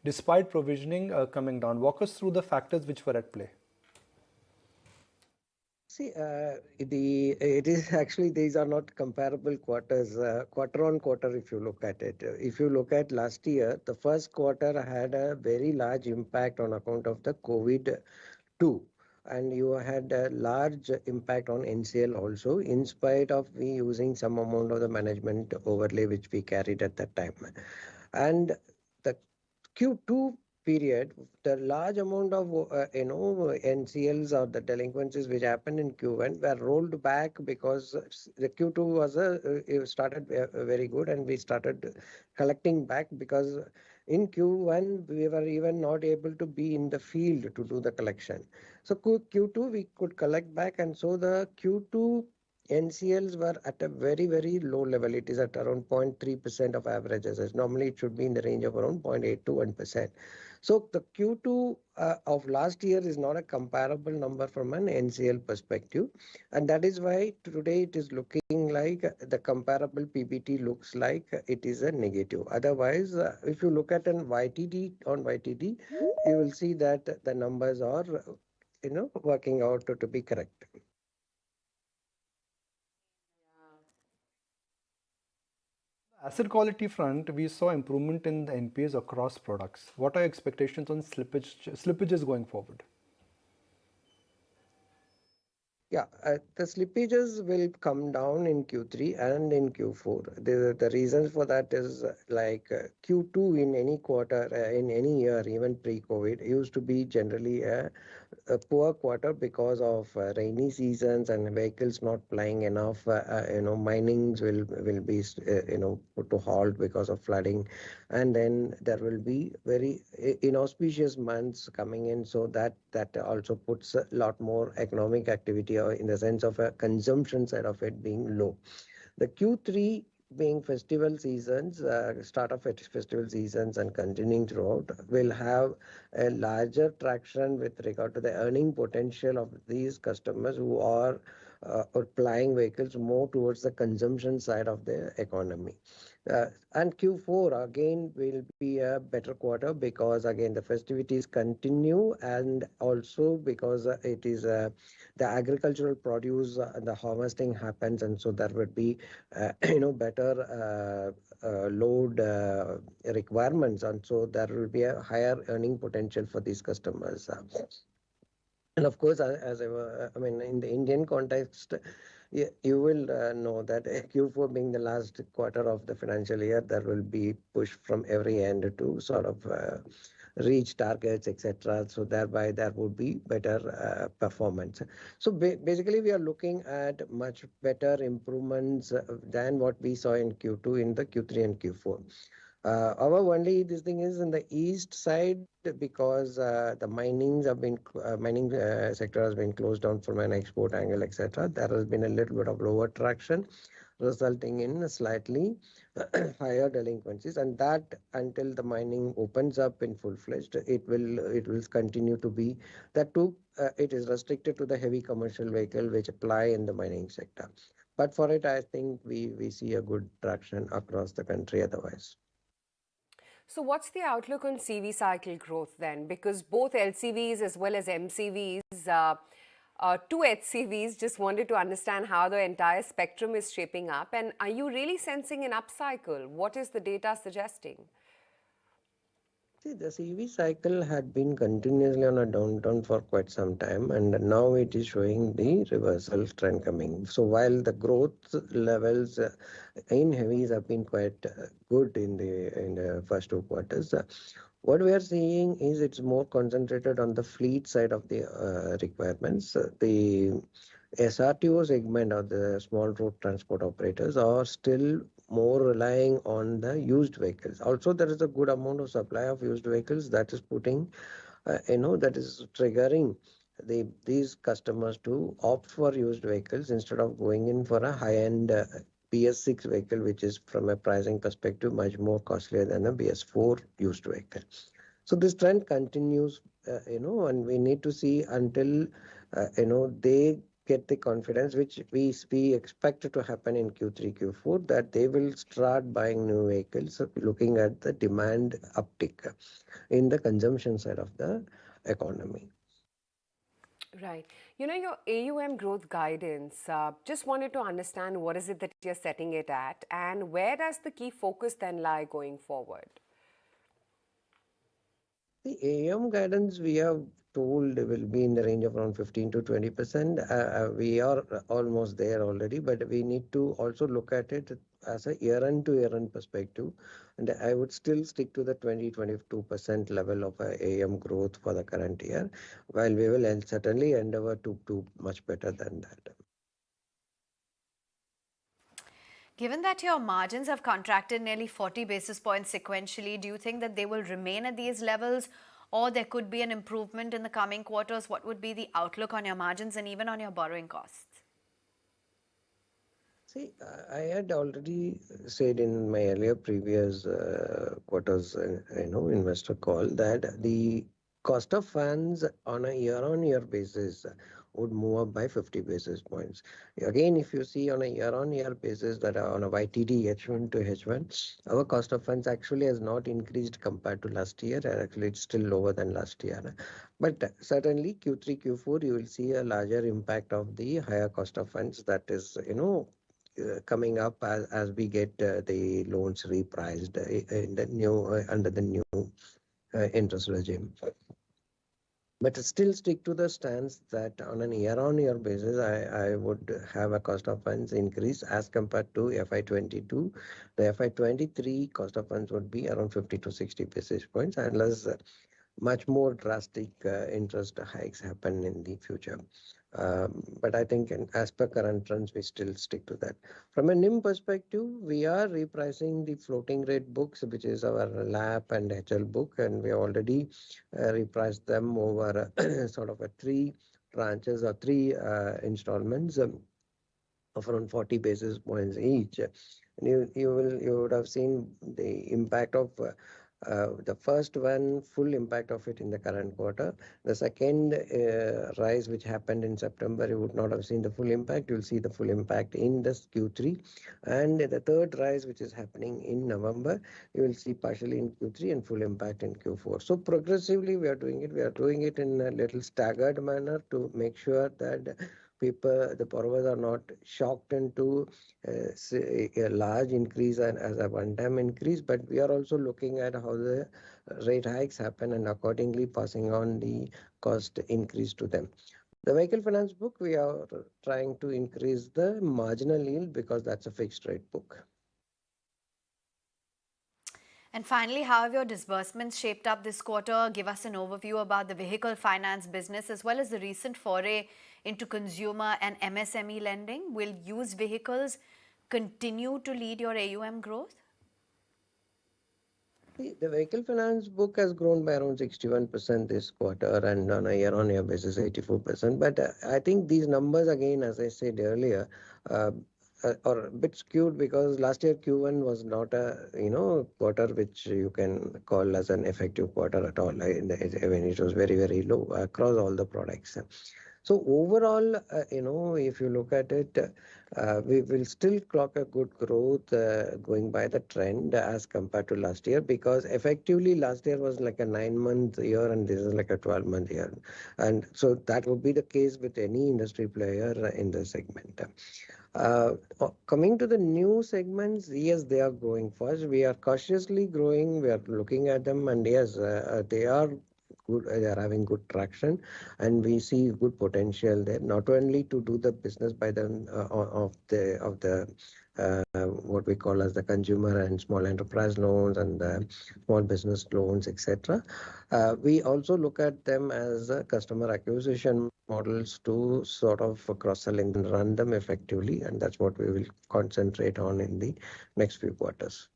despite provisioning coming down. Walk us through the factors which were at play. See, it is actually these are not comparable quarters. Quarter on quarter, if you look at it, if you look at last year, the first quarter had a very large impact on account of the COVID two, and you had a large impact on NCL also, in spite of we using some amount of the management overlay which we carried at that time, and the Q2 period, the large amount of NCLs or the delinquencies which happened in Q1 were rolled back because the Q2 was it started very good, and we started collecting back because in Q1 we were even not able to be in the field to do the collection. So Q2 we could collect back, and so the Q2 NCLs were at a very, very low level. It is at around 0.3% of averages. As normally, it should be in the range of around 0.8 to 1%. So the Q2 of last year is not a comparable number from an NCL perspective. And that is why today it is looking like the comparable PBT looks like it is a negative. Otherwise, if you look at an YTD on YTD, you will see that the numbers are, working out to be correct. Asset quality front, we saw improvement in the NPAs across products. What are your expectations on slippages going forward? Yeah, the slippages will come down in Q3 and in Q4. The reasons for that is like Q2 in any quarter, in any year, even pre-COVID, used to be generally a poor quarter because of rainy seasons and vehicles not plying enough. Minings will be put to halt because of flooding, and then there will be very inauspicious months coming in, so that also puts a lot more economic activity, or in the sense of a consumption side of it being low. The Q3 being festival seasons, start of festival seasons and continuing throughout, will have a larger traction with regard to the earning potential of these customers who are applying vehicles more towards the consumption side of the economy. And Q4 again will be a better quarter because again the festivities continue, and also because it is the agricultural produce, the harvesting happens, and so there would be better load requirements, and so there will be a higher earning potential for these customers. And of course, in the Indian context, you will know that Q4 being the last quarter of the financial year, there will be push from every end to sort of reach targets, etc. So thereby there would be better performance. So basically, we are looking at much better improvements than what we saw in Q2 in the Q3 and Q4. Our only this thing is in the east side, because the mining sector has been closed down from an export angle, etc. There has been a little bit of lower traction, resulting in slightly higher delinquencies, and that until the mining opens up in full-fledged, it will continue to be that too. It is restricted to the heavy commercial vehicle which apply in the mining sector. But for it, I think we see a good traction across the country otherwise. So what's the outlook on CV cycle growth then? Because both LCVs as well as MCVs, two HCVs, just wanted to understand how the entire spectrum is shaping up. And are you really sensing an upcycle? What is the data suggesting? See, the CV cycle had been continuously on a downturn for quite some time, and now it is showing the reversal trend coming. So while the growth levels in heavies have been quite good in the first two quarters, what we are seeing is it's more concentrated on the fleet side of the requirements. The SRTO segment, or the small road transport operators, are still more relying on the used vehicles. Also, there is a good amount of supply of used vehicles that is putting, that is triggering these customers to opt for used vehicles instead of going in for a high-end BS6 vehicle, which is from a pricing perspective much more costlier than a BS4 used vehicle. So this trend continues, and we need to see until, they get the confidence, which we expect to happen in Q3, Q4, that they will start buying new vehicles, looking at the demand uptick in the consumption side of the economy. Right. Your AUM growth guidance, just wanted to understand what is it that you're setting it at, and where does the key focus then lie going forward? The AUM guidance we have told will be in the range of around 15 to 20%. We are almost there already, but we need to also look at it as a year-end to year-end perspective. And I would still stick to the 20-22% level of AUM growth for the current year, while we will certainly endeavor to do much better than that. Given that your margins have contracted nearly 40 basis points sequentially, do you think that they will remain at these levels, or there could be an improvement in the coming quarters? What would be the outlook on your margins and even on your borrowing costs? See, I had already said in my earlier previous quarters, investor call, that the cost of funds on a year-on-year basis would move up by 50 basis points. Again, if you see on a year-on-year basis, that on a YTD H1 to H1, our cost of funds actually has not increased compared to last year. Actually, it's still lower than last year. But certainly Q3, Q4, you will see a larger impact of the higher cost of funds that is, coming up as we get the loans repriced in the new under the new interest regime. But still stick to the stance that on an year-on-year basis, I would have a cost of funds increase as compared to FY22. The FY23 cost of funds would be around 50 to 60 basis points, unless much more drastic interest hikes happen in the future. But I think as per current trends, we still stick to that. From a NIM perspective, we are repricing the floating rate books, which is our LAP and HL book, and we already repriced them over sort of a 3 tranches or 3 installments of around 40 basis points each. And you would have seen the impact of the first one, full impact of it in the current quarter. The second rise, which happened in September, you would not have seen the full impact. You'll see the full impact in this Q3. And the third rise, which is happening in November, you will see partially in Q3 and full impact in Q4. So progressively, we are doing it. We are doing it in a little staggered manner to make sure that the borrowers are not shocked into a large increase and as a one-time increase, but we are also looking at how the rate hikes happen and accordingly passing on the cost increase to them. The vehicle finance book, we are trying to increase the marginal yield because that's a fixed rate book. And finally, how have your disbursements shaped up this quarter? Give us an overview about the vehicle finance business as well as the recent foray into consumer and MSME lending. Will used vehicles continue to lead your AUM growth? The vehicle finance book has grown by around 61% this quarter, and on a year-on-year basis, 84%. But I think these numbers, again, as I said earlier, are a bit skewed because last year Q1 was not a quarter which you can call as an effective quarter at all. It was very, very low across all the products. So overall, if you look at it, we will still clock a good growth going by the trend as compared to last year, because effectively last year was like a 9-month year and this is like a 12-month year. And so that would be the case with any industry player in the segment. Coming to the new segments, yes, they are growing fast. We are cautiously growing. We are looking at them, and yes, they are good. They are having good traction, and we see good potential there. Not only to do the business by them of the what we call as the consumer and small enterprise loans and the small business loans, etc. We also look at them as customer acquisition models to sort of cross-sell and run them effectively, and that's what we will concentrate on in the next few quarters.